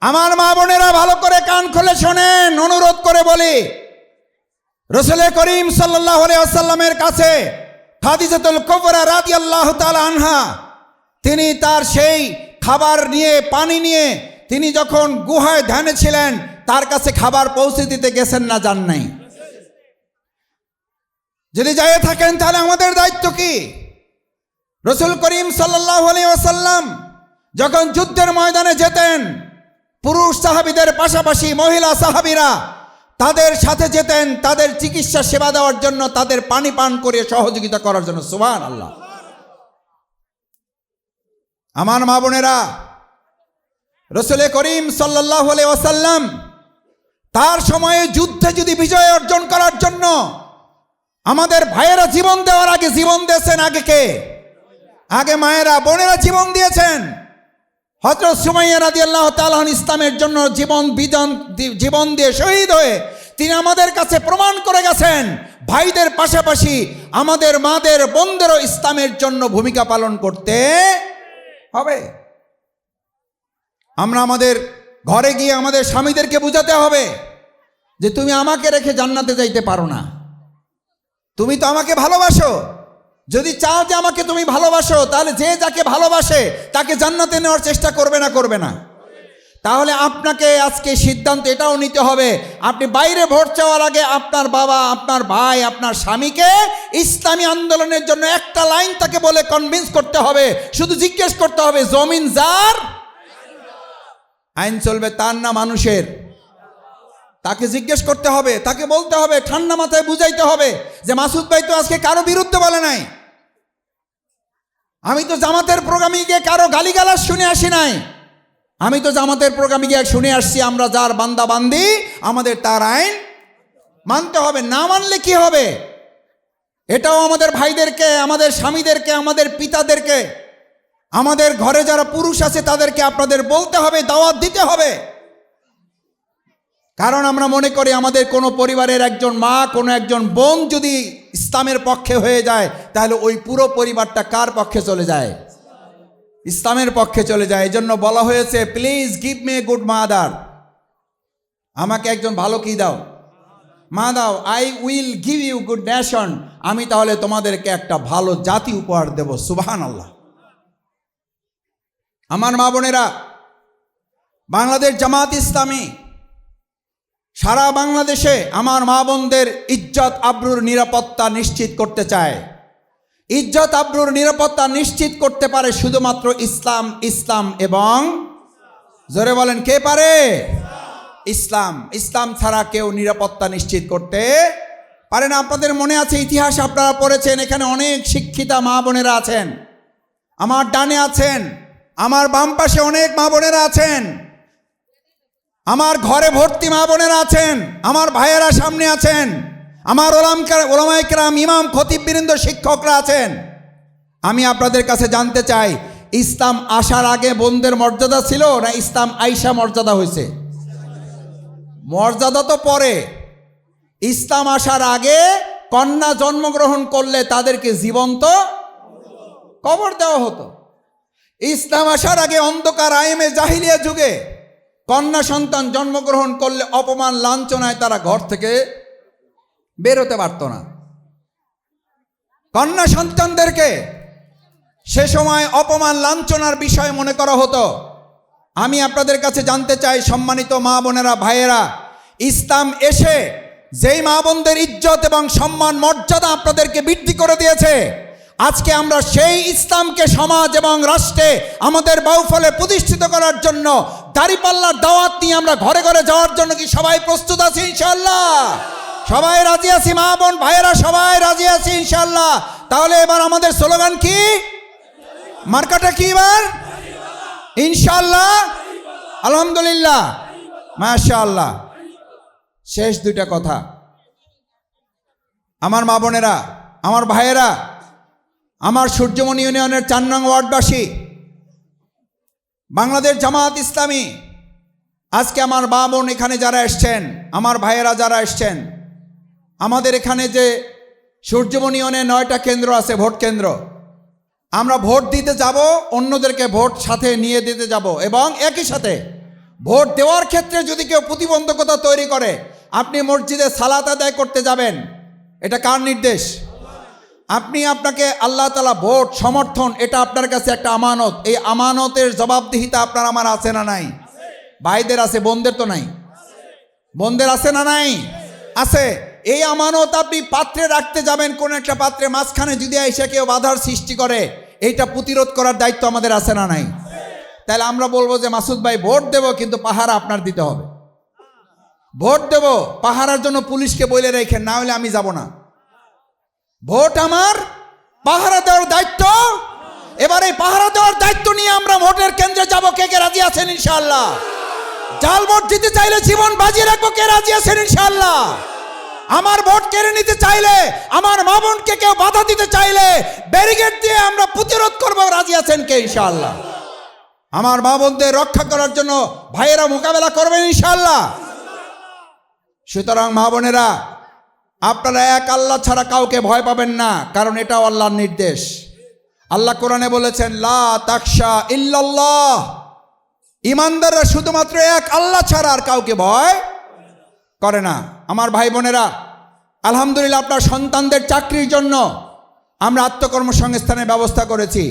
আমার মা বোনেরা ভালো করে কান খুলে শোনেন, অনুরোধ করে বলি, রাসূল করিম সাল্লাল্লাহু আলাইহি ওয়াসাল্লামের কাছে খাদিজাতুল কুবরা রাদিয়াল্লাহু তাআলা আনহা তিনি তার সেই খাবার নিয়ে, পানি নিয়ে তিনি যখন গুহায় ধ্যানে ছিলেন, তার কাছে খাবার পৌঁছে দিতে গেছেন না যান নাই? যদি যায় থাকেন তাহলে আমাদের দায়িত্ব কি? রাসূল করিম সাল্লাল্লাহু আলাইহি ওয়াসাল্লাম যখন যুদ্ধের ময়দানে যেতেন, পুরুষ সাহাবীদের পাশাপাশি মহিলা সাহাবীরা তাদের সাথে যেতেন, তাদের চিকিৎসা সেবা দেওয়ার জন্য, তাদের পানি পান করে সহযোগিতা করার জন্য। সুবহানাল্লাহ। আমার মা বোনেরা, রাসূল করিম সাল্লাল্লাহু আলাইহি ওয়াসাল্লাম তার সময়ে যুদ্ধে যদি বিজয় অর্জন করার জন্য আমাদের ভাইয়েরা জীবন দেওয়ার আগে জীবন দিয়েছেন। আগে কে? আগে মায়েরা, বোনেরা জীবন দিয়েছেন। হযরত সুমাইয়া রাদিয়াল্লাহু তাআলা ইসলামের জন্য জীবন দিয়ে শহীদ হয়ে তিনি আমাদের কাছে প্রমাণ করে গেছেন, ভাইদের পাশাপাশি আমাদের মাদের, বোনদেরও ইসলামের জন্য ভূমিকা পালন করতে হবে। আমরা আমাদের ঘরে গিয়ে আমাদের স্বামীদেরকে বুঝাতে হবে যে তুমি আমাকে রেখে জান্নাতে যাইতে পারো না, তুমি তো আমাকে ভালোবাসো। যদি চাও যে আমাকে তুমি ভালোবাসো, তাহলে যে যাকে ভালোবাসে তাকে জান্নাতে নেওয়ার চেষ্টা করবে না? করবে না? তাহলে আপনাকে আজকে সিদ্ধান্ত এটাও নিতে হবে, আপনি বাইরে ভোট চাওয়ার আগে আপনার বাবা, আপনার ভাই, আপনার স্বামীকে ইসলামী আন্দোলনের জন্য একটা লাইন তাকে বলে কনভিন্স করতে হবে। শুধু জিজ্ঞেস করতে হবে, জমিন যার, আইন চলবে তার না মানুষের? তাকে জিজ্ঞেস করতে হবে, তাকে বলতে হবে, ঠান্ডা মাথায় বুঝাইতে হবে যে মাসুদ ভাই তো আজকে কারো বিরুদ্ধে বলে নাই, আমি তো জামাতের প্রোগ্রামে গিয়ে কারো গালিগালাজ শুনে আসি নাই, আমি তো জামাতের প্রোগ্রামে গিয়ে শুনে আসছি আমরা যার বান্দা বান্দি, আমাদের তার আইন মানতে হবে। না মানলে কি হবে? এটাও আমাদের ভাইদেরকে, আমাদের স্বামীদেরকে, আমাদের পিতাদেরকে, আমাদের ঘরে যারা পুরুষ আছে তাদেরকে আপনাদের বলতে হবে, দাওয়াত দিতে হবে। কারণ আমরা মনে করি আমাদের কোনো পরিবারের একজন মা, কোনো একজন বোন যদি ইসলামের পক্ষে হয়ে যায়, তাহলে ওই পুরো পরিবারটা কার পক্ষে চলে যায়? ইসলামের পক্ষে চলে যায়। এই জন্য বলা হয়েছে, please give me a good mother, আমাকে একজন ভালো কি দাও? মা দাও। I will give you good nation, আমি তাহলে তোমাদেরকে একটা ভালো জাতি উপহার দেব। সুবহানাল্লাহ। আমার মা বোনেরা, বাংলাদেশ জামাত ইসলামী সারা বাংলাদেশে আমার মা বোনদের ইজ্জত আবরুর নিরাপত্তা নিশ্চিত করতে চায়। ইজ্জত আবরুর নিরাপত্তা নিশ্চিত করতে পারে শুধুমাত্র ইসলাম, ইসলাম এবং, জোরে বলেন কে পারে? ইসলাম। ইসলাম ছাড়া কেউ নিরাপত্তা নিশ্চিত করতে পারে না। আপনাদের মনে আছে, ইতিহাস আপনারা পড়েছেন, এখানে অনেক শিক্ষিতা মা বোনেরা আছেন, আমার ডানে আছেন, আমার বাম পাশে অনেক মা বোনেরা আছেন, আমার ঘরে ভর্তি মা বোনেরা আছেন, আমার ভাইয়েরা সামনে আছেন, আমার ওলামায়ে কেরাম, ইমাম, খতিব বৃন্দ, শিক্ষকরা আছেন। আমি আপনাদের কাছে জানতে চাই, ইসলাম আসার আগে বোনদের মর্যাদা ছিল না ইসলাম আইসা মর্যাদা হয়েছে? মর্যাদা তো পরে। ইসলাম আসার আগে কন্যা জন্মগ্রহণ করলে তাদেরকে জীবন্ত কবর দেওয়া হতো। ইসলাম আসার আগে অন্ধকার আইমে জাহিলিয়া যুগে কন্যা সন্তান জন্মগ্রহণ করলে অপমান লাঞ্ছনায় তারা ঘর থেকে বেরোতে পারত না। কন্যা সন্তানদেরকে সে সময় অপমান লাঞ্ছনার বিষয় মনে করা হতো। আমি আপনাদের কাছে জানতে চাই, সম্মানিত মা বোনেরা, ভাইয়েরা, ইসলাম এসে যেই মা বোনদের ইজ্জত এবং সম্মান মর্যাদা আপনাদেরকে বৃদ্ধি করে দিয়েছে, আজকে আমরা সেই ইসলামকে সমাজ এবং রাষ্ট্রে আমাদের বাহুফলে প্রতিষ্ঠিত করার জন্য দাঁড়িপাল্লার দাওয়াত নিয়ে আমরা ঘরে ঘরে যাওয়ার জন্য কি সবাই প্রস্তুত আছি? ইনশাআল্লাহ সবাই রাজি আছি? মা বোন ভাইয়েরা সবাই রাজি আছি ইনশাআল্লাহ? তাহলে এবার আমাদের স্লোগান কি? মার্কাটা কি এবার? ইনশাআল্লাহ, আলহামদুলিল্লাহ, মাশাআল্লাহ। শেষ দুইটা কথা, আমার মা বোনেরা, আমার ভাইয়েরা, আমার সূর্যমণি ইউনিয়নের 4 নং ওয়ার্ডবাসী, বাংলাদেশ জামাত ইসলামী, আজকে আমার মা বোন এখানে যারা এসছেন, আমার ভাইয়েরা যারা এসছেন, আমাদের এখানে যে সূর্যমণি ইউনিয়নে 9টা কেন্দ্র আছে, ভোট কেন্দ্র, আমরা ভোট দিতে যাব, অন্যদেরকে ভোট সাথে নিয়ে দিতে যাব এবং একই সাথে ভোট দেওয়ার ক্ষেত্রে যদি কেউ প্রতিবন্ধকতা তৈরি করে, আপনি মসজিদে সালাত আদায় করতে যাবেন, এটা কার নির্দেশ? আপনাকে আল্লাহ তাআলা ভোট সমর্থন, এটা আপনার কাছে একটা আমানত। এই আমানতের জবাবদিহিতা আপনার আমার আছে না নাই? ভাইদের আছে, বোনদের তো নাই। বোনদের আছে না নাই? আছে। এই আমানত আপনি পাত্রে রাখতে যাবেন, কোন একটা পাত্রে, মাঝখানে যদি এসে কেউ বাধার সৃষ্টি করে, এইটা প্রতিরোধ করার দায়িত্ব আমাদের আছে না নাই? তাহলে আমরা বলবো যে মাসুদ ভাই ভোট দেব, কিন্তু পাহারা আপনার দিতে হবে। ভোট দেব, পাহারার জন্য পুলিশকে বলে রেখেন, না হলে আমি যাব না। ভোট আমার, পাহারা দেওয়ার দায়িত্ব। এবার এই পাহারা দেওয়ার দায়িত্ব নিয়ে আমরা ভোটের কেন্দ্রে যাব। কে কে রাজি আছেন ইনশাআল্লাহ? জাল ভোট দিতে চাইলে জীবন বাজি রাখবো, কে রাজি আছেন ইনশাআল্লাহ? আমার ভোট কেড়ে নিতে চাইলে, আমার মা বোনকে কেউ বাধা দিতে চাইলে ব্যারিকেড দিয়ে আমরা প্রতিরোধ করবো, রাজি আছেন কে ইনশাআল্লাহ? আমার মা বোনদের রক্ষা করার জন্য ভাইয়েরা মোকাবেলা করবেন ইনশাআল্লাহ। সুতরাং মা বোনেরা, আপনারা এক আল্লাহ ছাড়া কাউকে ভয় পাবেন না, কারণ এটাও আল্লাহর নির্দেশ। আল্লাহ কোরআনে বলেছেন, লা তাখশা ইল্লাল্লাহ, ইমানদাররা শুধুমাত্র এক আল্লাহ ছাড়া আর কাউকে ভয় করে না। আমার ভাই বোনেরা, আলহামদুলিল্লাহ আপনার সন্তানদের চাকরির জন্য আমরা আত্মকর্মসংস্থানের ব্যবস্থা করেছি।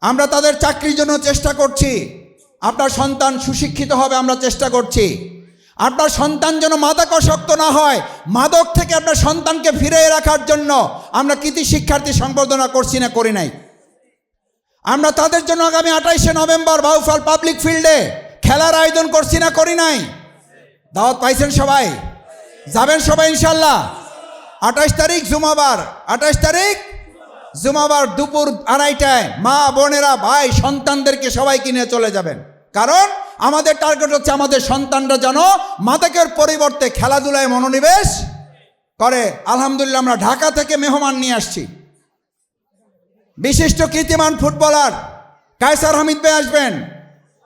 আমরা তাদের চাকরির জন্য চেষ্টা করছি। আপনার সন্তান সুশিক্ষিত হবে, আমরা চেষ্টা করছি। আপনার সন্তান যেন মাদকাসক্ত না হয়, মাদক থেকে আপনার সন্তানকে ফিরিয়ে রাখার জন্য আমরা কৃতি শিক্ষার্থী সংবর্ধনা করছি না, করি নাই? আমরা তাদের জন্য আগামী 28শে নভেম্বর বাউফল পাবলিক ফিল্ডে খেলার আয়োজন করছি না, করি নাই? দাওয়াত পাইছেন সবাই? যাবেন সবাই ইনশাল্লাহ? 28 তারিখ জুমাবার, 28 তারিখ জুমাবার দুপুর 2:30টায় মা বোনেরা ভাই সন্তানদেরকে সবাইকে নিয়ে চলে যাবেন। কারণ আমাদের টার্গেট হচ্ছে আমাদের সন্তানরা যেন মাদকের পরিবর্তে খেলাধুলায় মনোনিবেশ করে। আলহামদুলিল্লাহ আমরা ঢাকা থেকে মেহমান নিয়ে আসছি। বিশিষ্ট কীর্তিমান ফুটবলার কায়সার হামিদ ভাই আসবেন।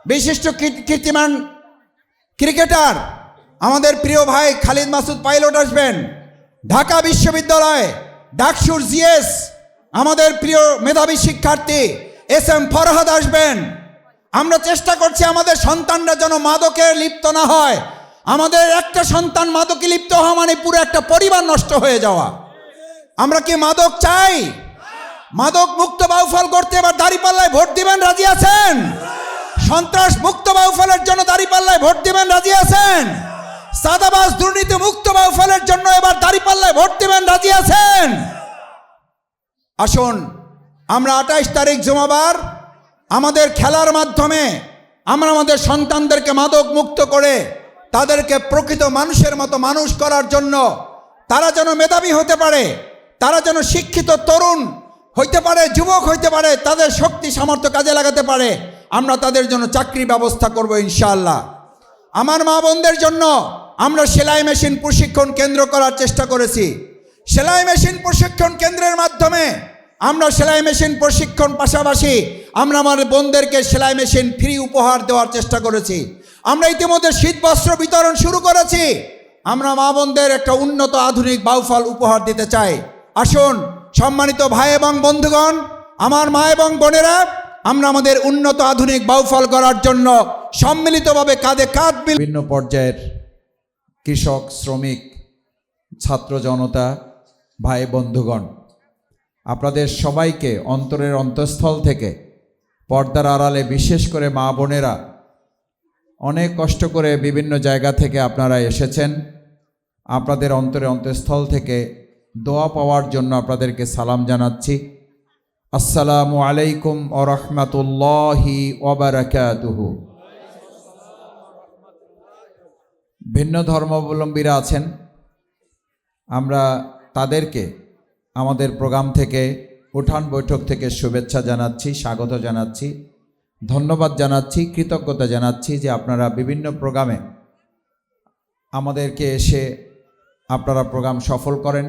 বিশিষ্ট কীর্তিমান ক্রিকেটার আমাদের প্রিয় ভাই খালিদ মাসুদ পাইলট আসবেন। ঢাকা বিশ্ববিদ্যালয় ডাকসুর জিএস আমাদের প্রিয় মেধাবী শিক্ষার্থী SM ফরহাদ আসবেন। আমরা চেষ্টা করছি আমাদের সন্তানরা যেন মাদকে লিপ্ত না হয়। আমাদের একটা সন্তান মাদকে লিপ্ত হওয়া মানে পুরো একটা পরিবার নষ্ট হয়ে যাওয়া। আমরা কি মাদক চাই? মাদক মুক্ত বাউফল করতে এবার দাঁড়িপাল্লায় ভোট দিবেন, রাজি আছেন? সন্ত্রাস মুক্ত বাউফলের জন্য দাঁড়িপাল্লায় ভোট দিবেন, রাজি আছেন? সাদাবাজ দুর্নীতি মুক্ত বাউফলের জন্য এবার দাঁড়িপাল্লায় ভোট দিবেন, রাজি আছেন? আসুন আমরা 28 তারিখ জুমাবার আমাদের খেলার মাধ্যমে আমরা আমাদের সন্তানদেরকে মাদক মুক্ত করে তাদেরকে প্রকৃত মানুষের মতো মানুষ করার জন্য, তারা যেন মেধাবী হতে পারে, তারা যেন শিক্ষিত তরুণ হইতে পারে, যুবক হইতে পারে, তাদের শক্তি সামর্থ্য কাজে লাগাতে পারে, আমরা তাদের জন্য চাকরি ব্যবস্থা করব ইনশাআল্লাহ। আমার মা বোনদের জন্য আমরা সেলাই মেশিন প্রশিক্ষণ কেন্দ্র করার চেষ্টা করেছি। সেলাই মেশিন প্রশিক্ষণ কেন্দ্রের মাধ্যমে আমরা সেলাই মেশিন প্রশিক্ষণ পাশাপাশি আমরা আমাদের বোনদেরকে সেলাই মেশিন ফ্রি উপহার দেওয়ার চেষ্টা করেছি। আমরা ইতিমধ্যে শীত বস্ত্র বিতরণ শুরু করেছি। আমরা মা বোনদের একটা উন্নত আধুনিক বাউফল উপহার দিতে চাই। আসুন সম্মানিত ভাই এবং বন্ধুগণ, আমার মা এবং বোনেরা, আমরা আমাদের উন্নত আধুনিক বাউফল করার জন্য সম্মিলিতভাবে কাঁধে কাঁধ মিলিয়ে বিভিন্ন পর্যায়ের কৃষক, শ্রমিক, ছাত্র জনতা, ভাই বন্ধুগণ, আপনাদের সবাইকে অন্তরের অন্তঃস্থল থেকে পর্দার আড়ালে বিশেষ করে মা বোনেরা অনেক কষ্ট করে বিভিন্ন জায়গা থেকে আপনারা এসেছেন। আপনাদের অন্তরের অন্তঃস্থল থেকে দোয়া পাওয়ার জন্য আপনাদেরকে সালাম জানাচ্ছি। আসসালামু আলাইকুম ওয়া রাহমাতুল্লাহি ওয়া বারাকাতুহু। ভিন্ন ধর্মাবলম্বীরা আছেন, আমরা তাদেরকে আমাদের প্রোগ্রাম থেকে, উঠান বৈঠক থেকে শুভেচ্ছা জানাচ্ছি, স্বাগত জানাচ্ছি, ধন্যবাদ জানাচ্ছি, কৃতজ্ঞতা জানাচ্ছি যে আপনারা বিভিন্ন প্রোগ্রামে আমাদেরকে এসে আপনারা প্রোগ্রাম সফল করেন।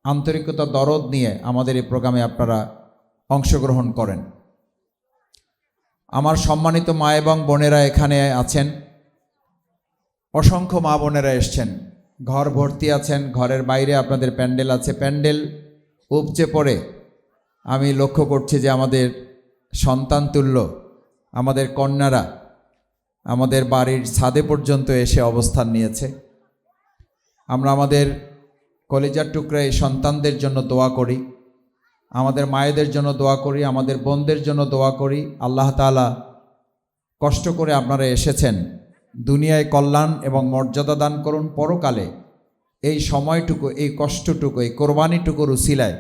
আন্তরিকতা দরদ নিয়ে আমাদের এই প্রোগ্রামে আপনারা অংশগ্রহণ করেন। আমার সম্মানিত মা এবং বোনেরা এখানে আছেন, অসংখ্য মা বোনেরা এসছেন, ঘর ভর্তি আছেন, ঘরের বাইরে আপনাদের প্যান্ডেল আছে, প্যান্ডেল উপচে পড়ে আমি লক্ষ্য করছি যে আমাদের সন্তান তুল্য আমাদের কন্যারা আমাদের বাড়ির ছাদে পর্যন্ত এসে অবস্থান নিয়েছে। আমরা আমাদের কলিজার টুকরা এই সন্তানদের জন্য দোয়া করি, আমাদের মায়েদের জন্য দোয়া করি, আমাদের বোনদের জন্য দোয়া করি। আল্লাহ তাআলা কষ্ট করে আপনারা এসেছেন, দুনিয়ায় কল্যাণ এবং মর্যাদা দান করুন, পরকালে এই সময়টুকু, এই কষ্টটুকু, এই কোরবানিটুকুর উসিলায়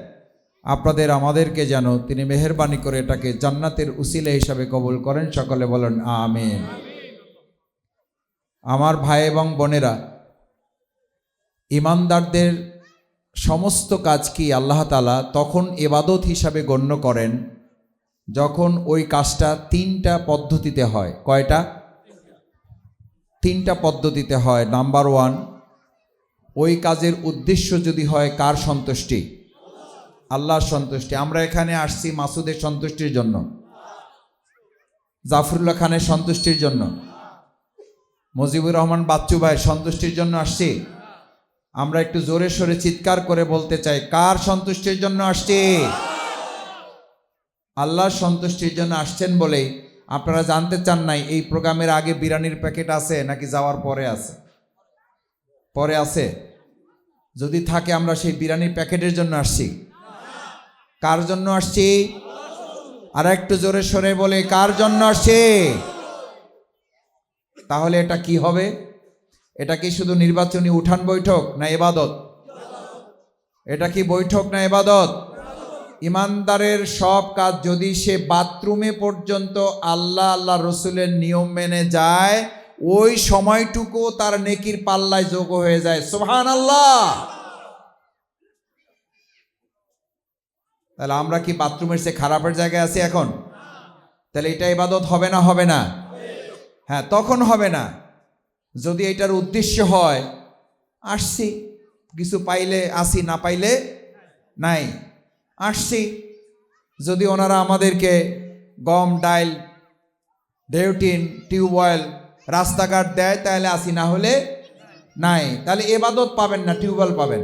আপনাদের আমাদেরকে যেন তিনি মেহেরবানি করে এটাকে জান্নাতের উসিলা হিসাবে কবুল করেন। সকলে বলেন আমিন। আমার ভাই এবং বোনেরা, ইমানদারদের সমস্ত কাজ কি আল্লাহ তাআলা তখন ইবাদত হিসাবে গণ্য করেন যখন ওই কাজটা তিনটা পদ্ধতিতে হয়। কয়টা? তিনটা পদ্ধতিতে হয়। নাম্বার 1, ওই কাজের উদ্দেশ্য যদি হয় কার সন্তুষ্টি? আল্লাহর সন্তুষ্টি। আমরা এখানে আসছি মাসুদের সন্তুষ্টির জন্য, জাফরুল্লাহ খানের সন্তুষ্টির জন্য, মুজিবুর রহমান বাচ্চু ভাইয়ের সন্তুষ্টির জন্য আসছি। আমরা একটু জোরে সোরে চিৎকার করে বলতে চাই, কার সন্তুষ্টির জন্য আসছি? আল্লাহর সন্তুষ্টির জন্য আসছেন বলেই আপনারা জানতে চান নাই এই প্রোগ্রামের আগে বিরিয়ানির প্যাকেট আছে নাকি যাওয়ার পরে আছে? পরে আছে। যদি থাকে আমরা সেই বিরিয়ানির প্যাকেটের জন্য আসছি। কার জন্য আসছি? আর একটু জোরে সোরে বলে, কার জন্য আসছি? তাহলে এটা কি হবে? এটা কি শুধু নির্বাচনী উঠান বৈঠক না ইবাদত? এটা কি বৈঠক না ইবাদত? ইমানদারের সব কাজ যদি সে বাথরুমে পর্যন্ত আল্লাহ আল্লাহ রসুলের নিয়ম মেনে যায়, ওই সময়টুকু তার নেকির পাল্লায় যোগ হয়ে যায়। সুবহানাল্লাহ। তাহলে আমরা কি বাথরুমের চেয়ে খারাপের জায়গায় আছি এখন? তাহলে এটা ইবাদত হবে না? হবে না? হ্যাঁ, তখন হবে না যদি এটার উদ্দেশ্য হয় আসছি, কিছু পাইলে আসি, না পাইলে নাই। আসছি যদি ওনারা আমাদেরকে গম, ডাইল, ডেউটিন, টিউবওয়েল, রাস্তাঘাট দেয় তাহলে আসি, না হলে নাই। তাহলে ইবাদত পাবেন না, টিউবওয়েল পাবেন।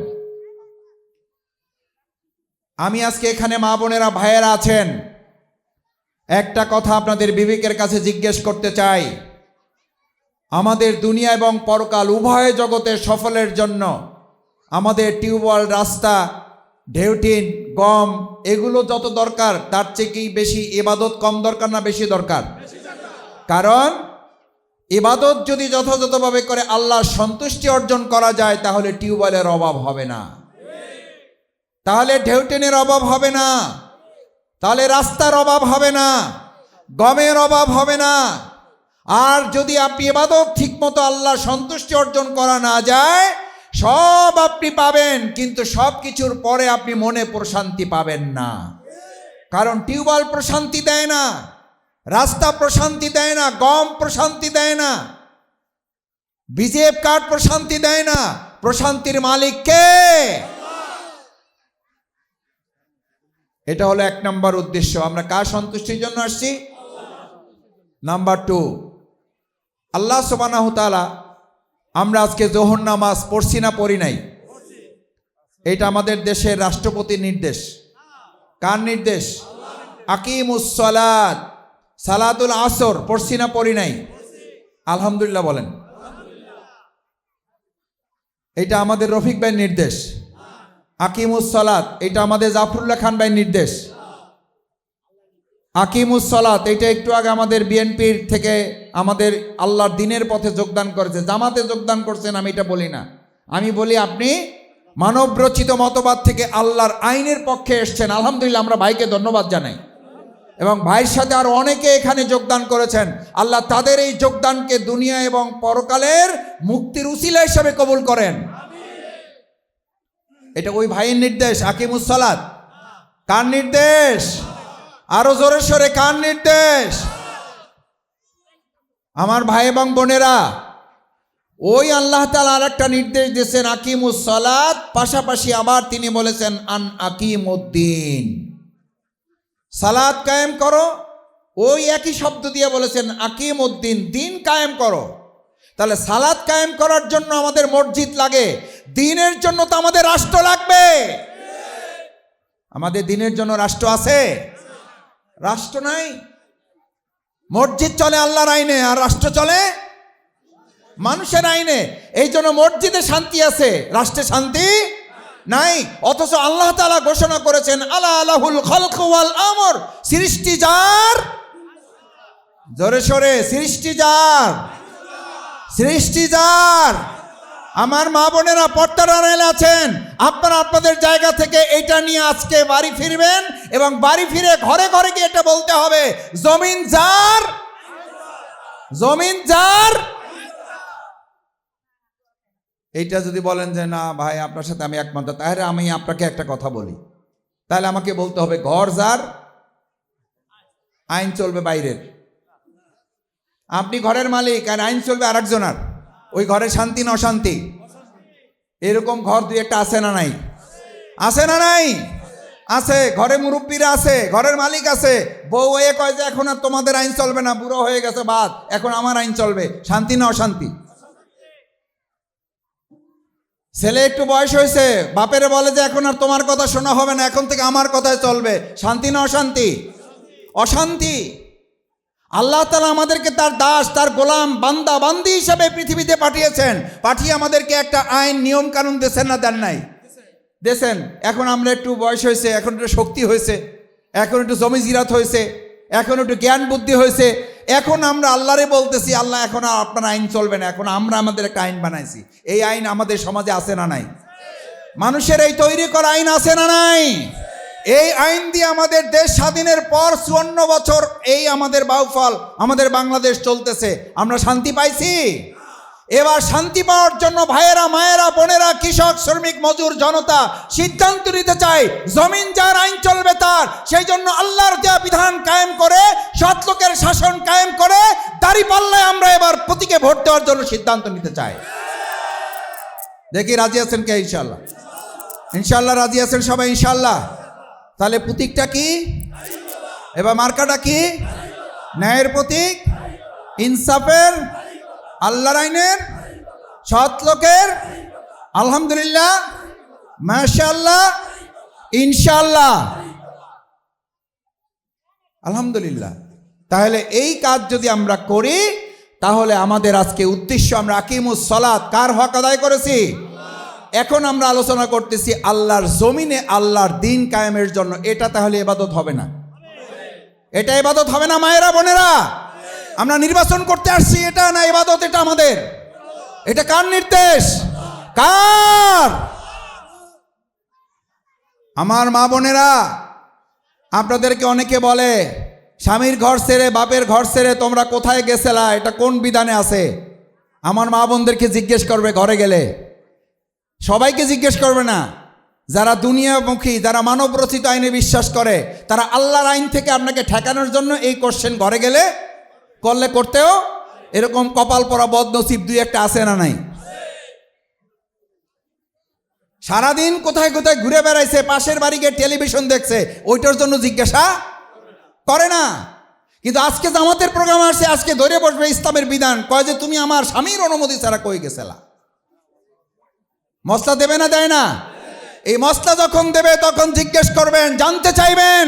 আমি আজকে এখানে মা বোনেরা ভাইয়েরা আছেন, একটা কথা আপনাদের বিবেকের কাছে জিজ্ঞেস করতে চাই। আমাদের দুনিয়া এবং পরকাল উভয় জগতে সফলের জন্য আমাদের টিউবওয়েল, রাস্তা, ঢেউটিন, গম এগুলো যত দরকার তার চেয়ে কি বেশি ইবাদত কম দরকার না বেশি দরকার? কারণ ইবাদত যদি যথাযথভাবে করে আল্লাহর সন্তুষ্টি অর্জন করা যায় তাহলে টিউবওয়েলের অভাব হবে না, তাহলে ঢেউটিনের অভাব হবে না, তাহলে রাস্তার অভাব হবে না, গমের অভাব হবে না। আর যদি আপনি ইবাদত ঠিকমতো আল্লাহর সন্তুষ্টি অর্জন করা না যায়, সব আপনি পাবেন কিন্তু সব কিছুর পরে আপনি মনে প্রশান্তি পাবেন না। কারণ টিউবওয়েল প্রশান্তি দেয় না, রাস্তা প্রশান্তি দেয় না, গম প্রশান্তি দেয় না, বিজেপ কার্ড প্রশান্তি দেয় না। প্রশান্তির মালিক কে? এটা হলো 1 নম্বর উদ্দেশ্য। আমরা কার সন্তুষ্টির জন্য আসছি? নাম্বার 2, আল্লাহ সুবহানাহু তাআলা, আমরা আজকে যোহর নামাজ পড়ছি না পড়ি নাই? এটা আমাদের দেশের রাষ্ট্রপতির নির্দেশ। কার নির্দেশ? আকিমুস সালাত, সালাতুল আসর পড়ছি না পড়ি নাই? আলহামদুলিল্লাহ বলেন। এটা আমাদের রফিক ভাইয়ের নির্দেশ। আকিমুস সালাত এটা আমাদের জাফরুল্লাহ খান ভাইয়ের নির্দেশ। আকিমুস সালাত এটা একটু আগে আমাদের বিএনপির থেকে আমাদের আল্লাহর দ্বীনের পথে যোগদান করেছে, জামাতে যোগদান করছেন। আমি এটা বলি না, আমি বলি আপনি মানবরচিত মতবাদ থেকে আল্লাহর আইনের পক্ষে এসছেন। আলহামদুলিল্লাহ, আমরা ভাইকে ধন্যবাদ জানাই এবং ভাইয়ের সাথে আরো অনেকে এখানে যোগদান করেছেন। আল্লাহ তাদের এই যোগদানকে দুনিয়া এবং পরকালের মুক্তির উসিলা হিসেবে কবুল করেন। এটা ওই ভাইয়ের নির্দেশ। আকিমুস সালাত কার নির্দেশ? আরো জোরে সোরে কার নির্দেশ? আমার ভাই এবং বোনেরা, ওই আল্লাহ তাআলা আর একটা নির্দেশ দিয়েছেন আকিমুস সালাত, পাশাপাশি আবার তিনি বলেছেন আন আকিমুদ্দিন, সালাত কায়েম করো। ওই একই শব্দ দিয়ে বলেছেন আকিমুদ্দিন, দিন কায়েম করো। তাহলে সালাত কায়েম করার জন্য আমাদের মসজিদ লাগে, দিনের জন্য তো আমাদের রাষ্ট্র লাগবে। আমাদের দিনের জন্য রাষ্ট্র আছে? রাষ্ট্র নাই। মসজিদ চলে আল্লাহর আইনে আর রাষ্ট্র চলে মানুষের আইনে। এই জন্য মসজিদে শান্তি আছে, রাষ্ট্রে শান্তি নাই। অথচ আল্লাহ তাআলা ঘোষণা করেছেন আলা লাহুল খালকু ওয়াল আমর, সৃষ্টি যার, জোরে সোরে সৃষ্টি যার, সৃষ্টি যার। আমার মা বোনেরা পর্দার আড়ালে আছেন, আপনারা আপনাদের জায়গা থেকে এটা নিয়ে আজকে বাড়ি ফিরবেন এবং বাড়ি ফিরে ঘরে ঘরে গিয়ে এটা বলতে হবে জমিন যার, জমিন যার। এইটা যদি বলেন যে না ভাই আপনার সাথে আমি একমত, তাহলে আমি আপনাকে একটা কথা বলি, তাহলে আমাকে বলতে হবে ঘর যার, আইন চলবে বাইরের। আপনি ঘরের মালিক আর আইন চলবে আরেকজনের। ওই ঘরে শান্তি না অশান্তি? এরকম ঘর দুই একটা আছে না নাই? আছে না নাই? আছে। ঘরে মুরব্বীরা আছে, ঘরের মালিক আছে। বউ এ কয় যে এখন আর তোমাদের আইন চলবে না, বুড়ো হয়ে গেছে বাদ, এখন আমার আইন চলবে। শান্তি না অশান্তি? ছেলে একটু বয়স হয়েছে, বাপেরে বলে যে এখন আর তোমার কথা শোনা হবে না, এখন থেকে আমার কথাই চলবে। শান্তি না অশান্তি? অশান্তি। আল্লাহ তাআলা আমাদেরকে তার দাস, তার গোলাম, বান্দা বান্দি হিসাবে পৃথিবীতে পাঠিয়েছেন। পাঠিয়ে আমাদেরকে একটা আইন নিয়ম কানুন দিয়েছেন না দেন নাই? দিয়েছেন। এখন আমরা একটু বয়স হয়েছে, এখন একটু শক্তি হয়েছে, এখন একটু জমি জিরাত হয়েছে, এখন একটু জ্ঞান বুদ্ধি হয়েছে, এখন আমরা আল্লাহরে বলতেছি আল্লাহ এখন আর আপনার আইন চলবে না, এখন আমরা আমাদের একটা আইন বানাইছি। এই আইন আমাদের সমাজে আছে না নাই? মানুষের এই তৈরি করা আইন আছে না নাই? এই আইন দিয়ে আমাদের দেশ স্বাধীনের পর 54 বছর এই আমাদের বাউফল, আমাদের বাংলাদেশ চলতেছে। আমরা শান্তি পাইছি? এবার শান্তি পাওয়ার জন্য ভাইয়েরা, মায়েরা, বোনেরা, কৃষক, শ্রমিক, মজুর, জনতা সিদ্ধান্ত নিতে চাই জমিন যার, আইন চলবে তার। সেই জন্য আল্লাহর দেয়া বিধান কায়েম করে, সৎ লোকের শাসন কায়েম করে, দাঁড়িপাল্লায় আমরা এবার প্রতীকে ভোট দেওয়ার জন্য সিদ্ধান্ত নিতে চাই। দেখি রাজি আছেন কে? ইনশাল্লাহ, ইনশাল্লাহ রাজি আছেন সবাই? ইনশাল্লাহ। তাহলে প্রতীকটা কি? এবার মার্কাটা কি? ন্যায়ের প্রতীক, ইনসাফের, আল্লাহর আইনের, সৎ লোকের। আলহামদুলিল্লাহ, মাশাআল্লাহ, ইনশাআল্লাহ, আলহামদুলিল্লাহ। তাহলে এই কাজ যদি আমরা করি তাহলে আমাদের আজকে উদ্দেশ্য, আমরা আকিমুস সালাত কার হক আদায় করেছি? এখন আমরা আলোচনা করতেছি আল্লাহর জমিনে আল্লাহর দ্বীন কায়েমের জন্য। এটা তাহলে ইবাদত হবে না? এটা ইবাদত হবে না মায়েরা, বোনেরা? আমরা নির্বাচন করতে আসছি, এটা না ইবাদত, এটা আমাদের। এটা কার নির্দেশ? কার? আমার মা বোনেরা, আপনাদেরকে অনেকে বলে স্বামীর ঘর ছেড়ে, বাপের ঘর ছেড়ে তোমরা কোথায় গেছিলা, এটা কোন বিধানে আছে? আমার মা বোনদেরকে জিজ্ঞেস করবে ঘরে গেলে, সবাইকে জিজ্ঞেস করবে না। যারা দুনিয়ামুখী, যারা মানব রচিত আইনে বিশ্বাস করে, তারা আল্লাহর আইন থেকে আপনাকে ঠেকানোর জন্য এই কোশ্চেন ঘরে গেলে করলে করতেও এরকম কপাল পরা বদনসিব দুই একটা আছে না নাই? সারাদিন কোথায় কোথায় ঘুরে বেড়াইছে, পাশের বাড়ি গিয়ে টেলিভিশন দেখছে, ওইটার জন্য জিজ্ঞাসা করে না। কিন্তু আজকে জামাতের প্রোগ্রাম আসছে, আজকে ধরে বসবে ইসলামের বিধান, কয় যে তুমি আমার স্বামীর অনুমতি ছাড়া কই গেছিলা। মসলা দেবে না, দেয় না? এই মসলা যখন দেবে তখন জিজ্ঞেস করবেন, জানতে চাইবেন